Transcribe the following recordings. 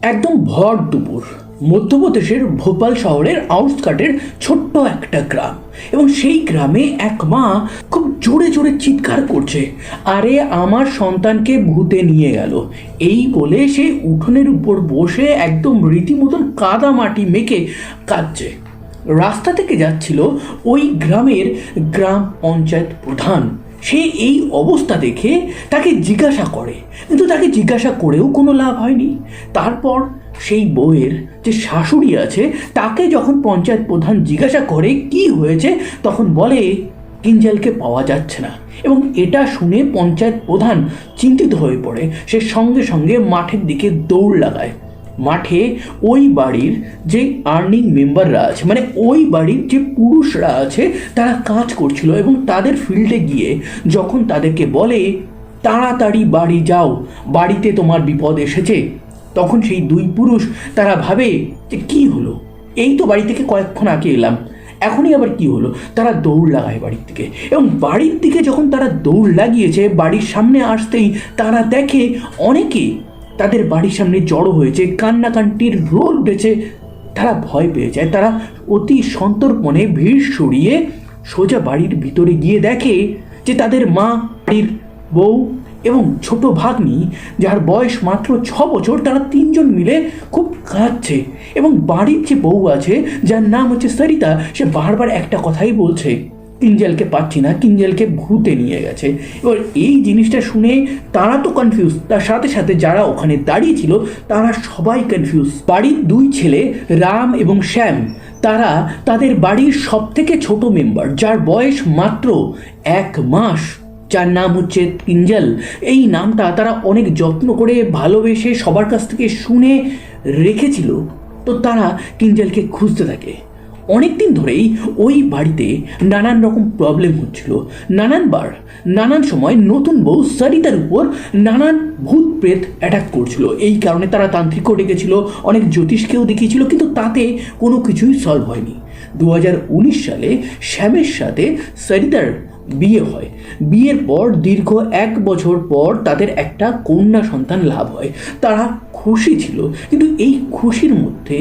একদম ভর দুপুর মধ্যপ্রদেশের ভোপাল শহরের আউটস্কার্টের ছোট্ট একটা গ্রাম, এবং সেই গ্রামে এক মা খুব জোরে জোরে চিৎকার করছে, আরে আমার সন্তানকে ভূতে নিয়ে গেল। এই বলে সে উঠোনের উপর বসে একদম রীতিমতন কাদা মাটি মেখে কাঁদছে। রাস্তা থেকে যাচ্ছিল ওই গ্রামের গ্রাম পঞ্চায়েত প্রধান। সে এই অবস্থা দেখে তাকে জিজ্ঞাসা করে, কিন্তু তাকে জিজ্ঞাসা করেও কোনো লাভ হয়নি। তারপর সেই বউয়ের যে শাশুড়ি আছে তাকে যখন পঞ্চায়েত প্রধান জিজ্ঞাসা করে কি হয়েছে, তখন বলে কিঞ্জলকে পাওয়া যাচ্ছে না। এবং এটা শুনে পঞ্চায়েত প্রধান চিন্তিত হয়ে পড়ে। সে সঙ্গে সঙ্গে মাঠের দিকে দৌড় লাগায়। মাঠে ওই বাড়ির যে আর্নিং মেম্বাররা আছে, মানে ওই বাড়ির যে পুরুষরা আছে, তারা কাজ করছিল, এবং তাদের ফিল্ডে গিয়ে যখন তাদেরকে বলে তাড়াতাড়ি বাড়ি যাও, বাড়িতে তোমার বিপদ এসেছে, তখন সেই দুই পুরুষ তারা ভাবে যে কী হলো, এই তো বাড়ি থেকে কয়েকক্ষণ আগে এলাম, এখনই আবার কি হলো। তারা দৌড় লাগায় বাড়ির দিকে, এবং বাড়ির দিকে যখন তারা দৌড় লাগিয়েছে, বাড়ির সামনে আসতেই তারা দেখে অনেকে তাদের বাড়ির সামনে জড়ো হয়েছে, কান্নাকান্তির রোল উঠেছে। তারা ভয় পেয়ে যায়। তারা অতি সন্তর্পণে ভিড় সরিয়ে সোজা বাড়ির ভিতরে গিয়ে দেখে যে তাদের মা, বাড়ির বউ এবং ছোট ভাগ্নি, যার বয়স মাত্র 6 বছর, তারা তিনজন মিলে খুব কাঁদছে। এবং বাড়ির যে বউ আছে, যার নাম হচ্ছে সরিতা, সে বারবার একটা কথাই বলছে, কিঞ্জলকে পাচ্ছি না, কিঞ্জলকে ভূতে নিয়ে গেছে। এবার এই জিনিসটা শুনে তারা তো কনফিউজ, তার সাথে সাথে যারা ওখানে দাঁড়িয়ে ছিল তারা সবাই কনফিউজ। বাড়ির দুই ছেলে রাম এবং শ্যাম, তারা তাদের বাড়ির সব থেকে ছোট মেম্বার, যার বয়স মাত্র 1 মাস, যার নাম হচ্ছে কিঞ্জল। এই নামটা তারা অনেক যত্ন করে ভালোবেসে সবার কাছ থেকে শুনে রেখেছিল। তো তারা কিঞ্জলকে খুঁজতে থাকে। অনেক দিন ধরেই ওই বাড়িতে নানান রকম প্রবলেম হচ্ছিল। নানান সময় নতুন বউ সরিতার উপর নানান ভূত প্রেত অ্যাটাক করছিল। এই কারণে তারা তান্ত্রিকও ডেকেছিল, অনেক জ্যোতিষকেও দেখিয়েছিল, কিন্তু তাতে কোনো কিছুই সলভ হয়নি। 2019 সালে শ্যামের সাথে সরিতার বিয়ে হয়। বিয়ের পর দীর্ঘ 1 বছর পর তাদের একটা কন্যা সন্তান লাভ হয়। তারা খুশি ছিল, কিন্তু এই খুশির মধ্যে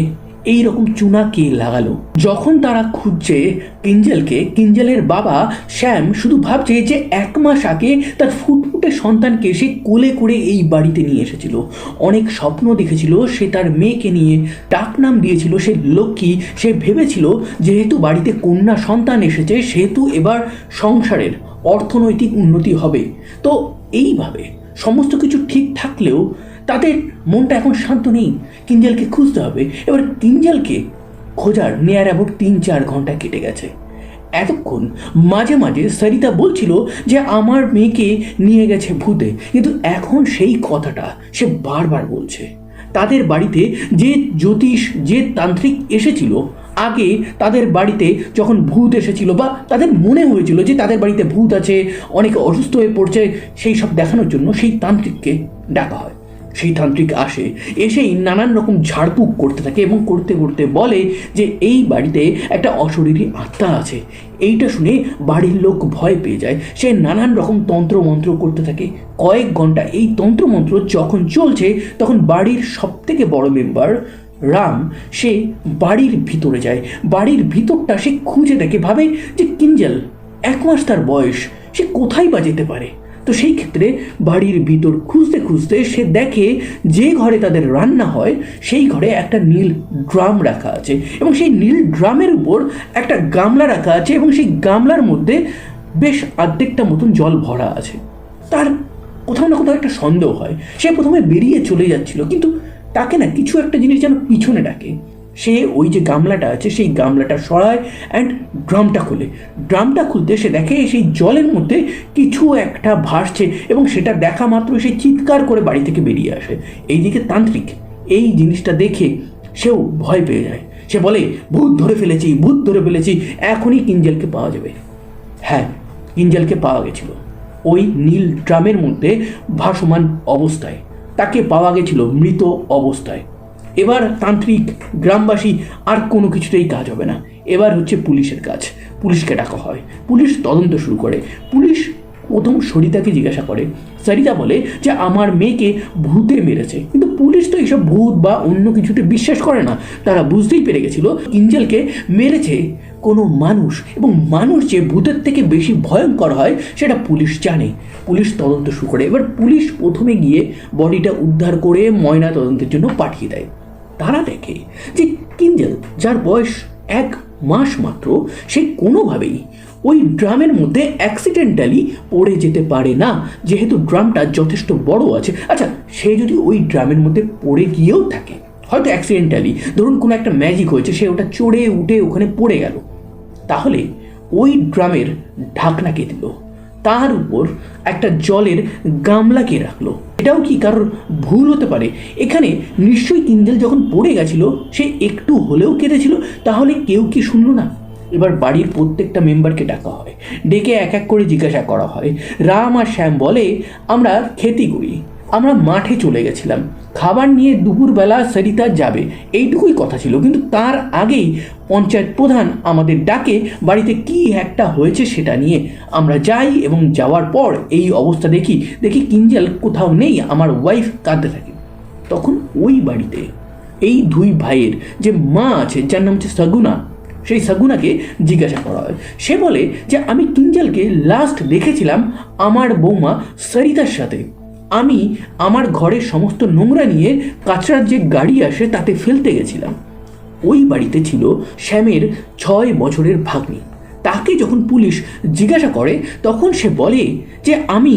এই রকম চুনা কে লাগালো? যখন তারা খুঁজছে কিঞ্জলকে, কিঞ্জলের বাবা শ্যাম শুধু ভাবছে যে 1 মাস আগে তার ফুটফুটে সন্তানকে সে কোলে করে এই বাড়িতে নিয়ে এসেছিল। অনেক স্বপ্ন দেখেছিল সে তার মেয়েকে নিয়ে, ডাক নাম দিয়েছিল সে লক্ষ্মী। সে ভেবেছিল যেহেতু বাড়িতে কন্যা সন্তান এসেছে, সেহেতু এবার সংসারের অর্থনৈতিক উন্নতি হবে। তো এইভাবে সমস্ত কিছু ঠিক থাকলেও তাদের মনটা এখন শান্ত নেই। কিঞ্জলকে খুঁজতে হবে। এবার কিঞ্জলকে খোঁজার নিয়ার অ্যাবাউট 3-4 ঘন্টা কেটে গেছে। এতক্ষণ মাঝে মাঝে সরিতা বলছিল যে আমার মেয়েকে নিয়ে গেছে ভূতে, কিন্তু এখন সেই কথাটা সে বারবার বলছে। তাদের বাড়িতে যে জ্যোতিষ, যে তান্ত্রিক এসেছিল আগে, তাদের বাড়িতে যখন ভূত এসেছিল বা তাদের মনে হয়েছিল যে তাদের বাড়িতে ভূত আছে, অনেকে অসুস্থ হয়ে পড়ছে, সেই সব দেখানোর জন্য সেই তান্ত্রিককে ডাকা হয়। সেই তান্ত্রিক আসে, এসেই নানান রকম ঝাড়ফুঁক করতে থাকে এবং করতে করতে বলে যে এই বাড়িতে একটা অশরীরী আত্মা আছে। এইটা শুনে বাড়ির লোক ভয় পেয়ে যায়। সে নানান রকম তন্ত্রমন্ত্র করতে থাকে। কয়েক ঘন্টা এই তন্ত্রমন্ত্র যখন চলছে, তখন বাড়ির সব থেকে বড় মেম্বার রাম, সে বাড়ির ভিতরে যায়। বাড়ির ভিতরটা সে খুঁজে দেখে, ভাবে যে কিঞ্জল 1 মাস তার বয়স, সে কোথায় বা যেতে পারে। তো সেই ক্ষেত্রে বাড়ির ভিতর খুঁজতে খুঁজতে সে দেখে যে ঘরে তাদের রান্না হয়, সেই ঘরে একটা নীল ড্রাম রাখা আছে, এবং সেই নীল ড্রামের উপর একটা গামলা রাখা আছে, এবং সেই গামলার মধ্যে বেশ অর্ধেকটা মতন জল ভরা আছে। তার কোথাও না কোথাও একটা সন্দেহ হয়। সে প্রথমে বেরিয়ে চলে যাচ্ছিল, কিন্তু তাকে না কিছু একটা জিনিস যেন পিছনে ডাকে। সে ওই যে গামলাটা আছে সেই গামলাটা সরায় অ্যান্ড ড্রামটা খোলে। ড্রামটা খুলতে সে দেখে সেই জলের মধ্যে কিছু একটা ভাসছে, এবং সেটা দেখা মাত্র সে চিৎকার করে বাড়ি থেকে বেরিয়ে আসে। এইদিকে তান্ত্রিক এই জিনিসটা দেখে সেও ভয় পেয়ে যায়। সে বলে, ভূত ধরে ফেলেছি, ভূত ধরে ফেলেছি, এখনই কিঞ্জলকে পাওয়া যাবে। হ্যাঁ, কিঞ্জলকে পাওয়া গেছিল ওই নীল ড্রামের মধ্যে ভাসমান অবস্থায়। তাকে পাওয়া গেছিল মৃত অবস্থায়। এবার তান্ত্রিক, গ্রামবাসী আর কোনো কিছুতেই কাজ হবে না। এবার হচ্ছে পুলিশের কাজ। পুলিশকে ডাকা হয়, পুলিশ তদন্ত শুরু করে। পুলিশ প্রথম সরিতাকে জিজ্ঞাসা করে। সরিতা বলে যে আমার মেয়েকে ভূতে মেরেছে, কিন্তু পুলিশ তো এইসব ভূত বা অন্য কিছুতে বিশ্বাস করে না। তারা বুঝতেই পেরে গেছিল কিঞ্জলকে মেরেছে কোনো মানুষ, এবং মানুষ যে ভূতের থেকে বেশি ভয়ঙ্কর হয় সেটা পুলিশ জানে। পুলিশ তদন্ত শুরু করে। এবার পুলিশ প্রথমে গিয়ে বডিটা উদ্ধার করে ময়না তদন্তের জন্য পাঠিয়ে দেয়। তারা দেখে যে কিঞ্জল, যার বয়স 1 মাস মাত্র, সে কোনোভাবেই ওই ড্রামের মধ্যে অ্যাক্সিডেন্টালি পড়ে যেতে পারে না, যেহেতু ড্রামটা যথেষ্ট বড় আছে। আচ্ছা, সে যদি ওই ড্রামের মধ্যে পড়ে গিয়েও থাকে, হয়তো অ্যাক্সিডেন্টালি, ধরুন কোনো একটা ম্যাজিক হয়েছে, সে ওটা চড়ে উঠে ওখানে পড়ে গেল, তাহলে ওই ড্রামের ঢাকনাকে দিল, তার উপর একটা জলের গামলাকে রাখলো। এটাও কি কারোর ভুল হতে পারে? এখানে নিশ্চয়ই কিঞ্জল যখন পড়ে গেছিল সে একটু হলেও কেঁদেছিল, তাহলে কেউ কি শুনলো না? এবার বাড়ির প্রত্যেকটা মেম্বারকে ডাকা হয়, ডেকে এক এক করে জিজ্ঞাসা করা হয়। রাম আর শ্যাম বলে, আমরা খেতি করি, আমরা মাঠে চলে গেছিলাম, খাবার নিয়ে দুপুরবেলা সরিতা যাবে, এইটুকুই কথা ছিল। কিন্তু তার আগেই পঞ্চায়েত প্রধান আমাদের ডাকে, বাড়িতে কি একটা হয়েছে সেটা নিয়ে। আমরা যাই এবং যাওয়ার পর এই অবস্থা দেখি কিঞ্জল কোথাও নেই, আমার ওয়াইফ কাঁদতে থাকে। তখন ওই বাড়িতে এই 2 ভাইয়ের যে মা আছে, যার নাম হচ্ছে সগুনা, সেই সগুনাকে জিজ্ঞাসা করা হয়। সে বলে যে আমি কিঞ্জলকে লাস্ট দেখেছিলাম আমার বৌমা সরিতার সাথে। আমি আমার ঘরের সমস্ত নোংরা নিয়ে কাঁচরার যে গাড়ি আসে তাতে ফেলতে গেছিলাম। ওই বাড়িতে ছিল শ্যামের 6 বছরের ভাগ্নি। তাকে যখন পুলিশ জিজ্ঞাসা করে তখন সে বলে যে আমি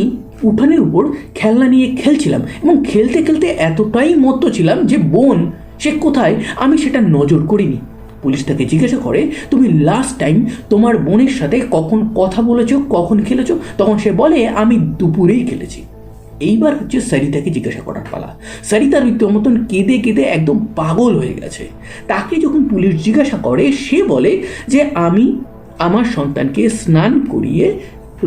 উঠানের উপর খেলনা নিয়ে খেলছিলাম এবং খেলতে খেলতে এতটাই মত্ত ছিলাম যে বোন সে কোথায় আমি সেটা নজর করিনি। পুলিশ তাকে জিজ্ঞাসা করে, তুমি লাস্ট টাইম তোমার বোনের সাথে কখন কথা বলেছো, কখন খেলেছো? তখন সে বলে, আমি দুপুরেই খেলেছি। এইবার হচ্ছে সরিতাকে জিজ্ঞাসা করার পালা। সরিতার রীতিমতন কেঁদে কেঁদে একদম পাগল হয়ে গেছে। তাকে যখন পুলিশ জিজ্ঞাসা করে সে বলে যে আমি আমার সন্তানকে স্নান করিয়ে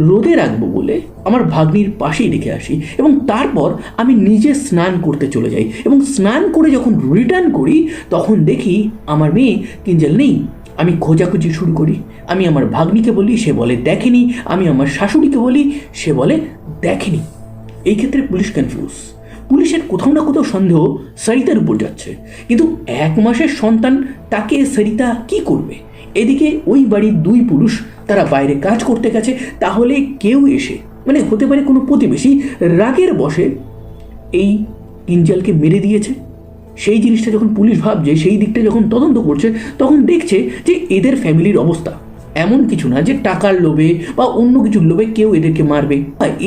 রোদে রাখবো বলে আমার ভাগ্নির পাশেই রেখে আসি, এবং তারপর আমি নিজে স্নান করতে চলে যাই, এবং স্নান করে যখন রিটার্ন করি তখন দেখি আমার মেয়ে কিঞ্জল নেই। আমি খোঁজাখুঁজি শুরু করি। আমি আমার ভাগ্নিকে বলি, সে বলে দেখেনি। আমি আমার শাশুড়িকে বলি, সে বলে দেখেনি। এই ক্ষেত্রে পুলিশ কনফিউজ। পুলিশের কোথাও না কোথাও সন্দেহ সরিতার উপর যাচ্ছে, কিন্তু 1 মাসের সন্তান, তাকে সরিতা কি করবে? এদিকে ওই বাড়ির 2 পুরুষ তারা বাইরে কাজ করতে গেছে, তাহলে কেউ এসে, মানে হতে পারে কোনো প্রতিবেশী রাগের বশে এই কিঞ্জলকে মেরে দিয়েছে। সেই জিনিসটা যখন পুলিশ ভাবছে, সেই দিকটা যখন তদন্ত করছে, তখন দেখছে যে এদের ফ্যামিলির অবস্থা এমন কিছু না যে টাকার লোভে বা অন্য কিছুর লোভে কেউ এদেরকে মারবে।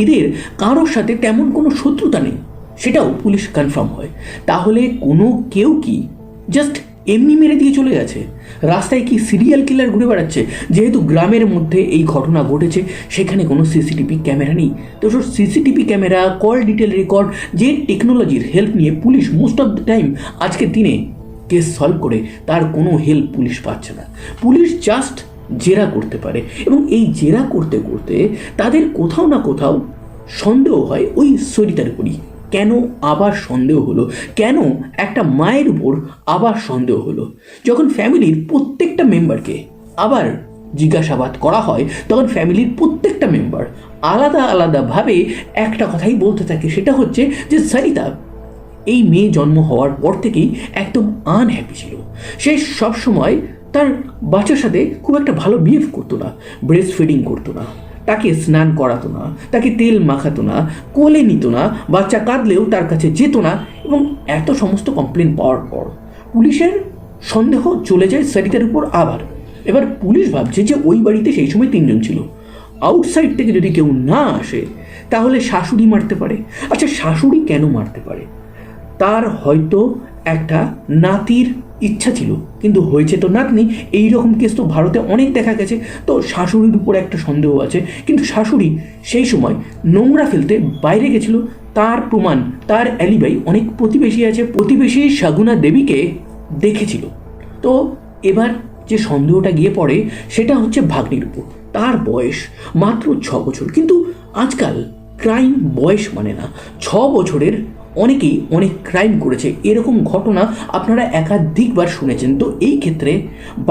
এদের কারোর সাথে তেমন কোনো শত্রুতা নেই, সেটাও পুলিশ কনফার্ম হয়। তাহলে কোনো কেউ কি জাস্ট এমনি মেরে দিয়ে চলে গেছে? রাস্তায় কি সিরিয়াল কিলার ঘুরে বেড়াচ্ছে? যেহেতু গ্রামের মধ্যে এই ঘটনা ঘটেছে, সেখানে কোনো সিসিটিভি ক্যামেরা নেই। তো CCTV camera, call detail record, যে টেকনোলজির হেল্প নিয়ে police most of the time আজকের দিনে কেস সলভ করে, তার কোনো হেল্প পুলিশ পাচ্ছে না। পুলিশ জাস্ট জেরা করতে পারে, এবং এই জেরা করতে করতে তাদের কোথাও না কোথাও সন্দেহ হয় ওই সরিতার উপরই। কেন আবার সন্দেহ হলো? কেন একটা মায়ের উপর আবার সন্দেহ হলো? যখন ফ্যামিলির প্রত্যেকটা মেম্বারকে আবার জিজ্ঞাসাবাদ করা হয়, তখন ফ্যামিলির প্রত্যেকটা মেম্বার আলাদা আলাদাভাবে একটা কথাই বলতে থাকে, সেটা হচ্ছে যে সরিতা এই মেয়ে জন্ম হওয়ার পর থেকেই একদম আনহ্যাপি ছিল। সে সবসময় তার বাচ্চার সাথে খুব একটা ভালো বিহেভ করতো না, ব্রেস্ট ফিডিং করতো না, তাকে স্নান করাতো না, তাকে তেল মাখাতো না, কোলে নিত না, বাচ্চা কাঁদলেও তার কাছে যেত না। এবং এত সমস্ত কমপ্লেন পাওয়ার পর পুলিশের সন্দেহ চলে যায় সরিতার উপর আবার। এবার পুলিশ ভাবছে যে ওই বাড়িতে সেই সময় 3 জন ছিল, আউটসাইড থেকে যদি কেউ না আসে তাহলে শাশুড়ি মারতে পারে। আচ্ছা, শাশুড়ি কেন মারতে পারে? তার হয়তো একটা নাতির ইচ্ছা ছিল, কিন্তু হয়েছে তো নাতনি। এইরকম কেস তো ভারতে অনেক দেখা গেছে। তো শাশুড়ির উপর একটা সন্দেহ আছে, কিন্তু শাশুড়ি সেই সময় নোংরা ফেলতে বাইরে গেছিল, তার প্রমাণ, তার অ্যালিবাই অনেক প্রতিবেশী আছে, প্রতিবেশী সগুনা দেবীকে দেখেছিল। তো এবার যে সন্দেহটা গিয়ে পড়ে সেটা হচ্ছে ভাগ্নির উপর। তার বয়স মাত্র 6 বছর, কিন্তু আজকাল ক্রাইম বয়স মানে না। 6 বছরের অনেকেই অনেক ক্রাইম করেছে, এরকম ঘটনা আপনারা একাধিকবার শুনেছেন। তো এই ক্ষেত্রে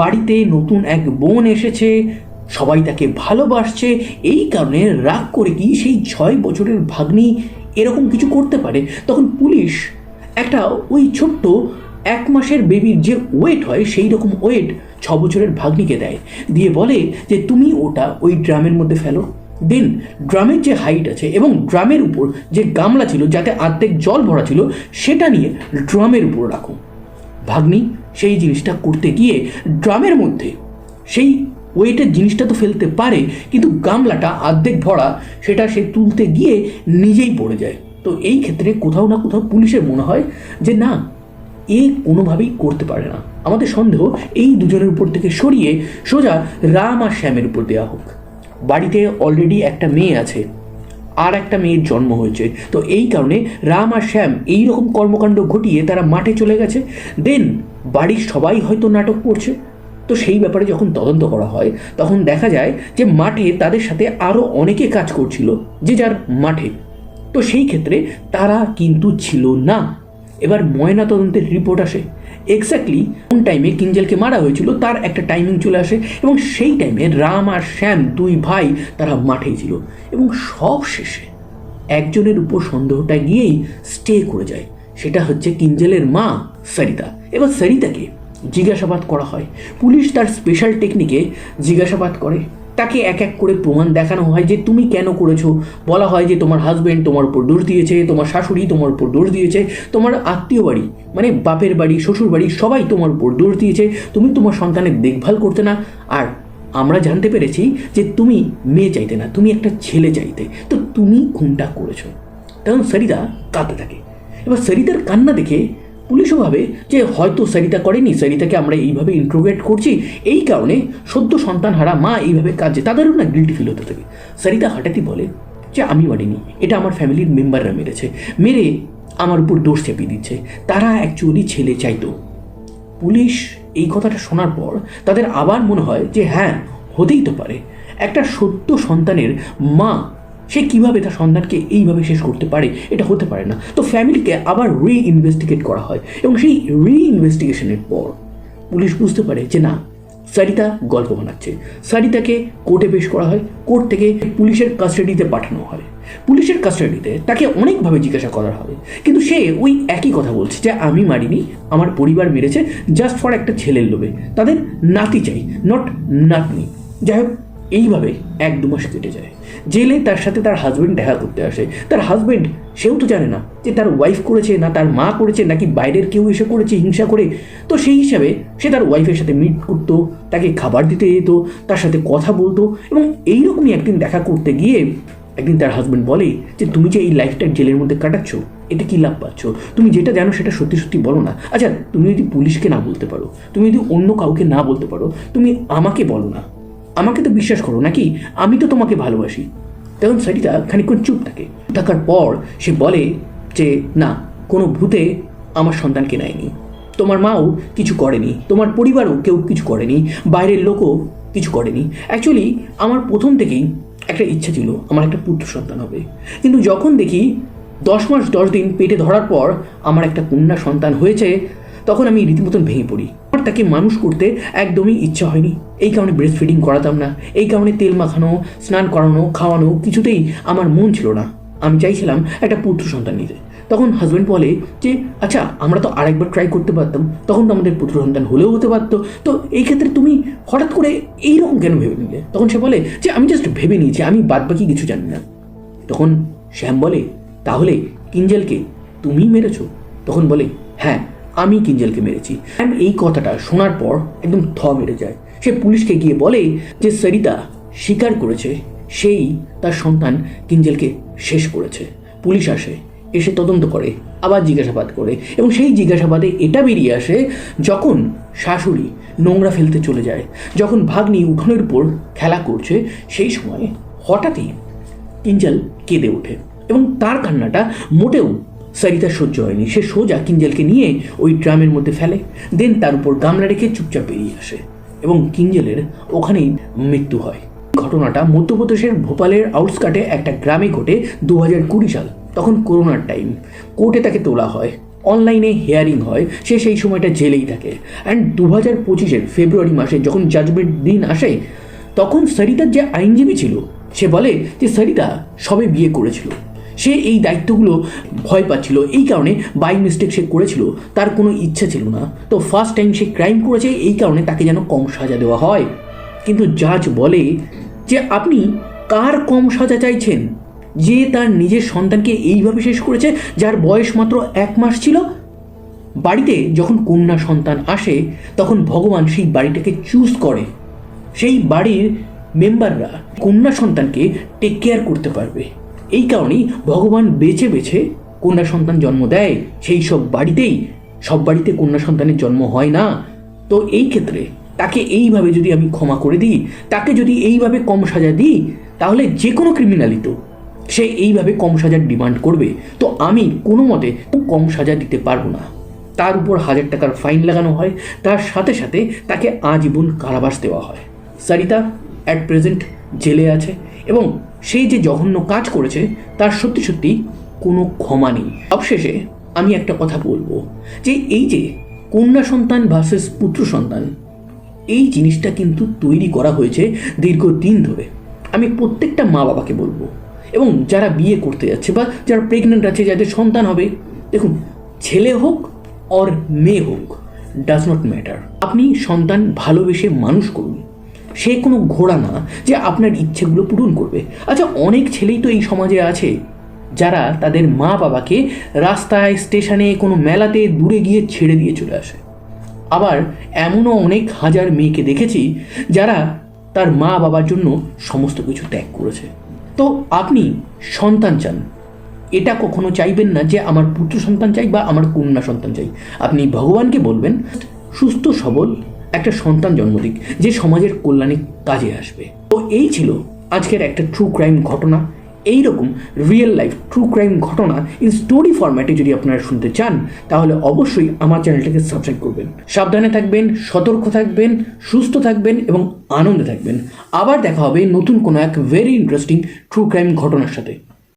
বাড়িতে নতুন এক বোন এসেছে, সবাই তাকে ভালোবাসছে, এই কারণে রাগ করে কি সেই 6 বছরের ভাগ্নি এরকম কিছু করতে পারে। তখন পুলিশ একটা ওই ছোট্ট 1 মাসের বেবির যে ওয়েট হয় সেই রকম ওয়েট 6 বছরের ভাগ্নিকে দেয়, দিয়ে বলে যে তুমি ওটা ওই ড্রামের মধ্যে ফেলো। দেন ড্রামের যে হাইট আছে এবং ড্রামের উপর যে গামলা ছিল যাতে অর্ধেক জল ভরা ছিল সেটা নিয়ে ড্রামের উপর রাখো। ভাগ্নি সেই জিনিসটা করতে গিয়ে ড্রামের মধ্যে সেই ওয়েটের জিনিসটা তো ফেলতে পারে, কিন্তু গামলাটা অর্ধেক ভরা সেটা সে তুলতে গিয়ে নিজেই পড়ে যায়। তো এই ক্ষেত্রে কোথাও না কোথাও পুলিশের মনে হয় যে না, এ কোনোভাবেই করতে পারে না। আমাদের সন্দেহ এই দুজনের উপর থেকে সরিয়ে সোজা রাম আর শ্যামের উপর দেওয়া হোক। বাড়িতে অলরেডি একটা মেয়ে আছে, আর একটা মেয়ের জন্ম হয়েছে, তো এই কারণে রাম আর শ্যাম এই রকম কর্মকাণ্ড ঘটিয়ে তারা মাঠে চলে গেছে। দেন বাড়ির সবাই হয়তো নাটক করছে। তো সেই ব্যাপারে যখন তদন্ত করা হয় তখন দেখা যায় যে মাঠে তাদের সাথে আরও অনেকে কাজ করছিল, যে যার মাঠে। তো সেই ক্ষেত্রে তারা কিন্তু ছিল না। এবার ময়না তদন্তের রিপোর্ট আসে, এক্স্যাক্টলি কোন টাইমে কিঞ্জলকে মারা হয়েছিল তার একটা টাইমিং চলে আসে, এবং সেই টাইমে রাম আর শ্যাম 2 ভাই তারা মাঠেই ছিল। এবং সব শেষে একজনের উপর সন্দেহটা গিয়েই স্টে করে যায়, সেটা হচ্ছে কিঞ্জলের মা সরিতা। এবার সরিতাকে জিজ্ঞাসাবাদ করা হয়, পুলিশ তার স্পেশাল টেকনিকে জিজ্ঞাসাবাদ করে, তাকে এক এক করে প্রমাণ দেখানো হয় যে তুমি কেন করেছো। বলা হয় যে তোমার হাজব্যান্ড তোমার উপর দোষ দিয়েছে, তোমার শাশুড়ি তোমার উপর দোষ দিয়েছে, তোমার আত্মীয় বাড়ি মানে বাপের বাড়ি শ্বশুর বাড়ি সবাই তোমার উপর দোষ দিয়েছে, তুমি তোমার সন্তানের দেখভাল করতে না, আর আমরা জানতে পেরেছি যে তুমি মেয়ে চাইতে না, তুমি একটা ছেলে চাইতে, তো তুমি খুনটা করেছো। তখন সরিতা কাঁদতে থাকে। এবার সরিতার কান্না দেখে পুলিশও ভাবে যে হয়তো সরিতা করেনি, সরিতাকে আমরা এইভাবে ইন্ট্রোগেট করছি, এই কারণে সদ্য সন্তান হারা মা এইভাবে কাঁদছে, তাদেরও না গিল্টি ফিল হতে থাকে। সরিতা হঠাৎই বলে যে আমি মারিনি, এটা আমার ফ্যামিলির মেম্বাররা মেরেছে, মেরে আমার উপর দোষ চেপিয়ে দিচ্ছে, তারা অ্যাকচুয়ালি ছেলে চাইতো। পুলিশ এই কথাটা শোনার পর তাদের আবার মনে হয় যে হ্যাঁ, হতেই তো পারে, একটা সদ্য সন্তানের মা সে কীভাবে তার সন্তানকে এইভাবে শেষ করতে পারে, এটা হতে পারে না। তো ফ্যামিলিকে আবার ইনভেস্টিগেট করা হয়, এবং সেই ইনভেস্টিগেশনের পর পুলিশ বুঝতে পারে যে না, সরিতা গল্প বানাচ্ছে। সরিতাকে কোর্টে পেশ করা হয়, কোর্ট থেকে পুলিশের কাস্টাডিতে পাঠানো হয়। পুলিশের কাস্টাডিতে তাকে অনেকভাবে জিজ্ঞাসা করা হবে, কিন্তু সে ওই একই কথা বলছে যে আমি মারিনি, আমার পরিবার মেরেছে জাস্ট ফর একটা ছেলের লোভে, তাদের নাতি চাই, নট নাতনি। যাই হোক, এইভাবে 1-2 মাস কেটে যায়। জেলে তার সাথে তার হাজব্যান্ড দেখা করতে আসে। তার হাজব্যান্ড সেও তো জানে না যে তার ওয়াইফ করেছে না তার মা করেছে নাকি বাইরের কেউ এসে করেছে হিংসা করে। তো সেই হিসাবে সে তার ওয়াইফের সাথে মিট করতো, তাকে খাবার দিতে যেত, তার সাথে কথা বলতো, এবং এইরকমই একদিন দেখা করতে গিয়ে একদিন তার হাজব্যান্ড বলে যে তুমি যে এই লাইফটা জেলের মধ্যে কাটাচ্ছ, এতে কী লাভ পাচ্ছ? তুমি যেটা জানো সেটা সত্যি সত্যি বলো না। আচ্ছা, তুমি যদি পুলিশকে না বলতে পারো, তুমি যদি অন্য কাউকে না বলতে পারো, তুমি আমাকে বলো না, আমাকে তো বিশ্বাস করো নাকি, আমি তো তোমাকে ভালোবাসি। তখন সরিতা খানিকক্ষণ চুপ থাকে, থাকার পর সে বলে যে না, কোনো ভূতে আমার সন্তানকে নেয়নি, তোমার মাও কিছু করেনি, তোমার পরিবারও কেউ কিছু করেনি, বাইরের লোকও কিছু করেনি। অ্যাকচুয়ালি আমার প্রথম থেকেই একটা ইচ্ছা ছিল আমার একটা পুত্র সন্তান হবে, কিন্তু যখন দেখি 10 মাস 10 দিন পেটে ধরার পর আমার একটা কন্যা সন্তান হয়েছে, তখন আমি রীতিমতন ভেঙে পড়ি। আমার তাকে মানুষ করতে একদমই ইচ্ছা হয়নি, এই কারণে ব্রেস্ট ফিডিং করাতাম না, এই কারণে তেল মাখানো, স্নান করানো, খাওয়ানো কিছুতেই আমার মন ছিল না। আমি চাইছিলাম একটা পুত্র সন্তান নিতে। তখন হাজব্যান্ড বলে যে আচ্ছা, আমরা তো আরেকবার ট্রাই করতে পারতাম, তখন তো আমাদের পুত্র সন্তান হলেও হতে পারতো, তো এই ক্ষেত্রে তুমি হঠাৎ করে এইরকম কেন ভেবে নিলে? তখন সে বলে যে আমি জাস্ট ভেবে নিয়েছি, আমি বাদবাকি কিছু জানি না। তখন শ্যাম বলে তাহলে কিঞ্জলকে তুমি মেরেছো? তখন বলে হ্যাঁ, আমি কিঞ্জলকে মেরেছি। শ্যাম এই কথাটা শোনার পর একদম মেরে যায়। সে পুলিশকে গিয়ে বলে যে সরিতা স্বীকার করেছে সেই তার সন্তান কিঞ্জলকে শেষ করেছে। পুলিশ আসে, এসে তদন্ত করে, আবার জিজ্ঞাসাবাদ করে, এবং সেই জিজ্ঞাসাবাদে এটা বেরিয়ে আসে যখন শাশুড়ি নোংরা ফেলতে চলে যায়, যখন ভাগ্নি উঠোনের উপর খেলা করছে, সেই সময় হঠাৎই কিঞ্জল কেঁদে ওঠে, এবং তার কান্নাটা মোটেও সরিতা সহ্য হয়নি। সে সোজা কিঞ্জলকে নিয়ে ওই ড্রামের মধ্যে ফেলে, দেন তার উপর গামলা রেখে চুপচাপ বেরিয়ে আসে, এবং কিঞ্জলের ওখানেই মৃত্যু হয়। ঘটনাটা মধ্যপ্রদেশের ভোপালের আউটস্কার্টে একটা গ্রামে ঘটে 2020 সাল। তখন করোনার টাইম, কোর্টে তাকে তোলা হয়, অনলাইনে হিয়ারিং হয়, সে সেই সময়টা জেলেই থাকে। অ্যান্ড 2025 ফেব্রুয়ারি মাসে যখন জাজমেন্ট দিন আসে, তখন সরিতার যে আইনজীবী ছিল সে বলে যে সরিতা সবে বিয়ে করেছিল, সে এই দায়িত্বগুলো ভয় পাচ্ছিল, এই কারণে বাই মিস্টেক সে করেছিল, তার কোনো ইচ্ছা ছিল না। তো ফার্স্ট টাইম সে ক্রাইম করেছে, এই কারণে তাকে যেন কম সাজা দেওয়া হয়। কিন্তু জাজ বলে যে আপনি কার কম সাজা চাইছেন, যে তার নিজের সন্তানকে এইভাবে শেষ করেছে, যার বয়স মাত্র 1 মাস ছিল। বাড়িতে যখন কন্যা সন্তান আসে তখন ভগবান সেই বাড়িটাকে চুজ করে, সেই বাড়ির মেম্বাররা কন্যা সন্তানকে টেক কেয়ার করতে পারবে। এই কারণেই ভগবান বেছে বেছে কন্যা সন্তান জন্ম দেয় সেই সব বাড়িতেই। সব বাড়িতে কন্যা সন্তানের জন্ম হয় না। তো এই ক্ষেত্রে তাকে এইভাবে যদি আমি ক্ষমা করে দিই, তাকে যদি এইভাবে কম সাজা দিই, তাহলে যে কোনো ক্রিমিনালই তো সে এইভাবে কম সাজার ডিমান্ড করবে। তো আমি কোনো মতে কম সাজা দিতে পারবো না। তার উপর 1000 টাকার ফাইন লাগানো হয়, তার সাথে সাথে তাকে আজীবন কারাবাস দেওয়া হয়। সরিতা অ্যাট প্রেজেন্ট জেলে আছে এবং সেই যে জঘন্য কাজ করেছে তার সত্যি সত্যি কোনো ক্ষমা নেই। অবশেষে আমি একটা কথা বলবো যে এই যে কন্যা সন্তান ভার্সেস পুত্র সন্তান, এই জিনিসটা কিন্তু তৈরি করা হয়েছে দীর্ঘদিন ধরে। আমি প্রত্যেকটা মা বাবাকে বলবো, এবং যারা বিয়ে করতে যাচ্ছে বা যারা প্রেগনেন্ট আছে, যাদের সন্তান হবে, দেখুন ছেলে হোক অর মেয়ে হোক, ডাজ নট ম্যাটার। আপনি সন্তান ভালোবেসে মানুষ করুন। সে কোনো ঘোড়া না যে আপনার ইচ্ছেগুলো পূরণ করবে। আচ্ছা, অনেক ছেলেই তো এই সমাজে আছে যারা তাদের মা বাবাকে রাস্তায়, স্টেশনে, কোনো মেলাতে দূরে গিয়ে ছেড়ে দিয়ে চলে আসে। আবার এমনও অনেক হাজার মেয়েকে দেখেছি যারা তার মা বাবার জন্য সমস্ত কিছু ত্যাগ করেছে। তো আপনি সন্তান চান, এটা কখনো চাইবেন না যে আমার পুত্র সন্তান চাই বা আমার কন্যা সন্তান চাই। আপনি ভগবানকে বলবেন সুস্থ সবল একটা সন্তান জন্ম দিক, যে সমাজের কল্যাণে কাজে আসবে। তো এই ছিল আজকের একটা ট্রু ক্রাইম ঘটনা। এইরকম রিয়েল লাইফ ট্রু ক্রাইম ঘটনা ইন স্টোরি ফরম্যাটে যদি আপনারা শুনতে চান, তাহলে অবশ্যই আমার চ্যানেলটাকে সাবস্ক্রাইব করবেন। সাবধানে থাকবেন, সতর্ক থাকবেন, সুস্থ থাকবেন এবং আনন্দে থাকবেন। আবার দেখা হবে নতুন কোনো এক ভেরি ইন্টারেস্টিং ট্রু ক্রাইম ঘটনার সাথে।